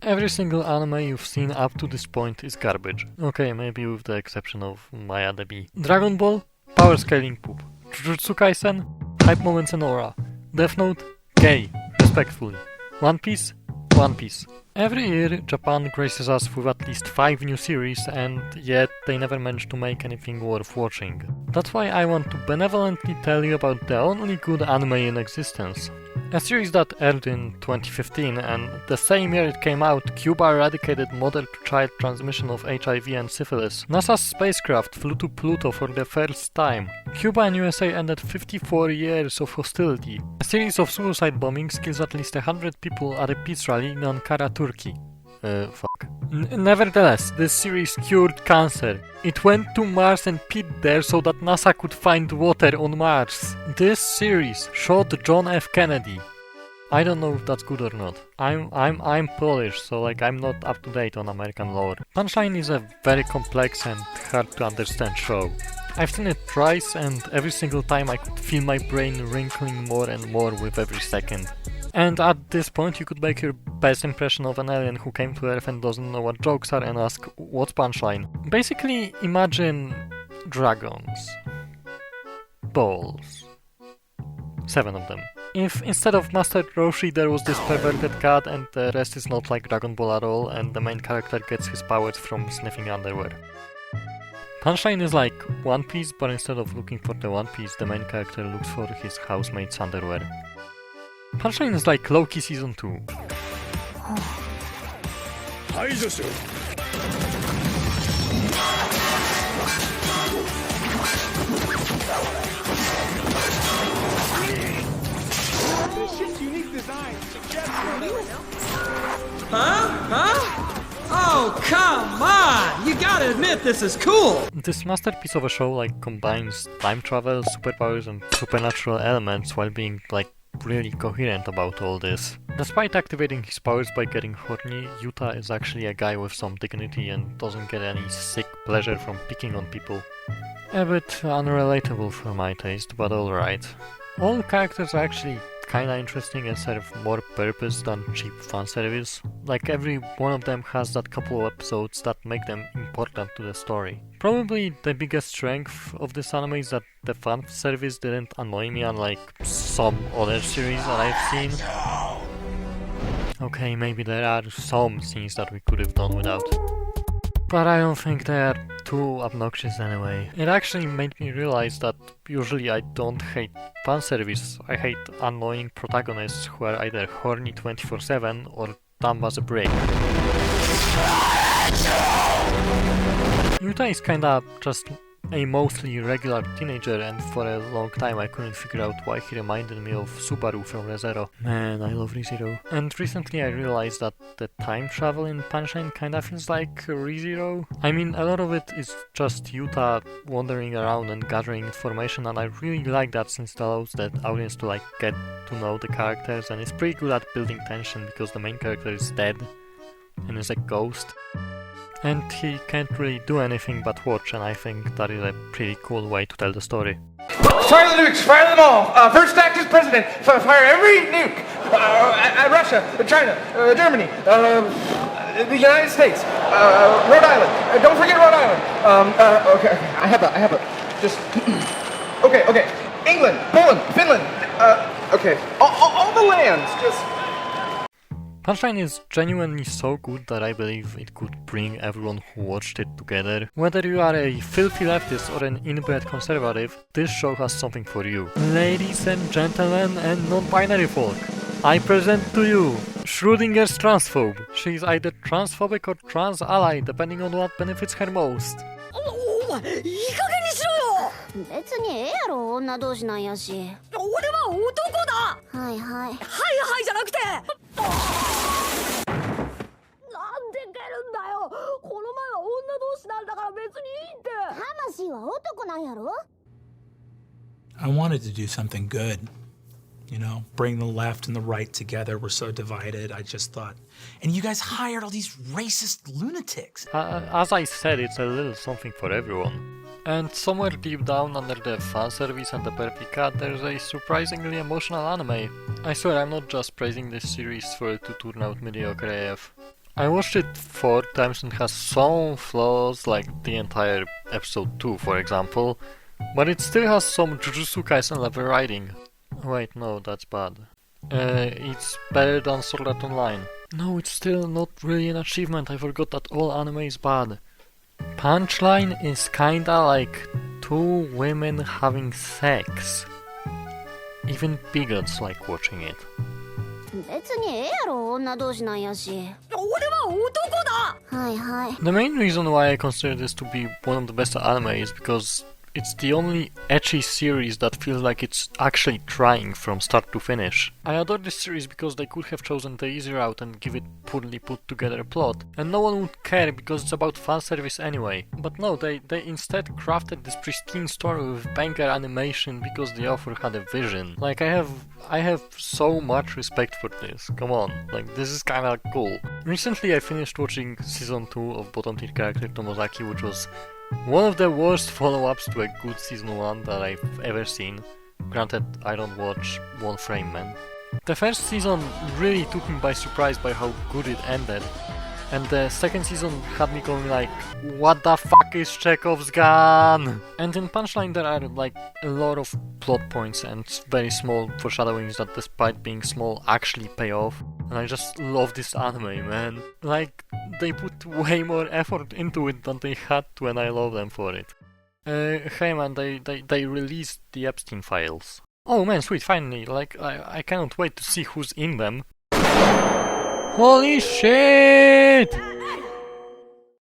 Every single anime you've seen up to this point is garbage. Okay, maybe with the exception of Maya Debi. Dragon Ball? Power scaling poop. Jujutsu Kaisen? Hype moments and aura. Death Note? Gay. Respectfully. One Piece? One Piece. Every year, Japan graces us with at least 5 new series, and yet they never manage to make anything worth watching. That's why I want to benevolently tell you about the only good anime in existence. A series that aired in 2015, and the same year it came out, Cuba eradicated mother-to-child transmission of HIV and syphilis. NASA's spacecraft flew to Pluto for the first time. Cuba and USA ended 54 years of hostility. A series of suicide bombings kills at least 100 people at a peace rally in Ankara, Turkey. Nevertheless, this series cured cancer. It went to Mars and peed there so that NASA could find water on Mars. This series shot John F. Kennedy. I don't know if that's good or not. I'm Polish, so I'm not up to date on American lore. Sunshine is a very complex and hard to understand show. I've seen it twice, and every single time I could feel my brain wrinkling more and more with every second. And at this point you could make your best impression of an alien who came to Earth and doesn't know what jokes are and ask, what's punchline? Basically, imagine dragons. Balls. 7 of them. If instead of Master Roshi there was this perverted cat and the rest is not like Dragon Ball at all and the main character gets his powers from sniffing underwear. Punchline is like One Piece, but instead of looking for the One Piece, the main character looks for his housemate's underwear. Punchline is like Loki Season 2. Oh, come on! You gotta admit this is cool! This masterpiece of a show combines time travel, superpowers and supernatural elements while being really coherent about all this. Despite activating his powers by getting horny, Yuta is actually a guy with some dignity and doesn't get any sick pleasure from picking on people. A bit unrelatable for my taste, but alright. All characters are actually kinda interesting and serve more purpose than cheap fanservice. Every one of them has that couple of episodes that make them important to the story. Probably the biggest strength of this anime is that the fanservice didn't annoy me unlike some other series that I've seen. Okay, maybe there are some scenes that we could have done without. But I don't think they are too obnoxious anyway. It actually made me realize that usually I don't hate fanservice, I hate annoying protagonists who are either horny 24/7 or dumb as a brick. Yuta is kinda just a mostly regular teenager, and for a long time I couldn't figure out why he reminded me of Subaru from Re:Zero. Man, I love Re:Zero. And recently I realized that the time travel in Punchline kinda feels like Re:Zero. I mean, a lot of it is just Yuta wandering around and gathering information, and I really like that since it allows the audience to get to know the characters, and it's pretty good at building tension because the main character is dead and is a ghost. And he can't really do anything but watch, and I think that is a pretty cool way to tell the story. Fire the nukes! Fire them all! First act as president! Fire every nuke! Russia, China, Germany, the United States, Rhode Island. Don't forget Rhode Island. Okay, I have a, just, okay. England, Poland, Finland, okay. All the lands, just... Punchline is genuinely so good that I believe it could bring everyone who watched it together. Whether you are a filthy leftist or an inbred conservative, this show has something for you. Ladies and gentlemen and non-binary folk, I present to you Schrodinger's transphobe. She is either transphobic or trans-ally, depending on what benefits her most. いい加減にしろよ。別にええやろ、女同士なんやし。俺は男だ。はいはい。はいはいじゃなくて。なんで蹴るんだよ。この前は女同士なんだから別にいいって。魂は男なんやろ。I wanted to do something good. You know, bring the left and the right together. We're so divided. I just thought, and you guys hired all these racist lunatics. As I said, it's a little something for everyone. And somewhere deep down under the fanservice and the perpy cat, there's a surprisingly emotional anime. I swear I'm not just praising this series for it to turn out mediocre AF. I watched it 4 times and has some flaws, like the entire episode 2 for example, but it still has some Jujutsu Kaisen level writing. Wait, no, that's bad. It's better than Sword Art Online. No, it's still not really an achievement, I forgot that all anime is bad. Punchline is kinda like 2 women having sex. Even bigots like watching it. 別にええやろ、女同士なんやし。俺は男だ。はいはい。 The main reason why I consider this to be one of the best anime is because it's the only ecchi series that feels like it's actually trying from start to finish. I adore this series because they could have chosen the easy route and give it poorly put together plot, and no one would care because it's about fanservice anyway. But no, they instead crafted this pristine story with banger animation because the author had a vision. Like I have so much respect for this, come on, like this is kinda cool. Recently I finished watching season 2 of bottom tier character Tomozaki, which was one of the worst follow-ups to a good season 1 that I've ever seen. Granted, I don't watch One Frame Man. The first season really took me by surprise by how good it ended, and the second season had me going like, what the fuck is Chekhov's gun? And in Punchline there are like a lot of plot points and very small foreshadowings that despite being small actually pay off. And I just love this anime, man. Like, they put way more effort into it than they had to, and I love them for it. Hey man, they released the Epstein files. Oh man, sweet, finally, like, I cannot wait to see who's in them. Holy shit!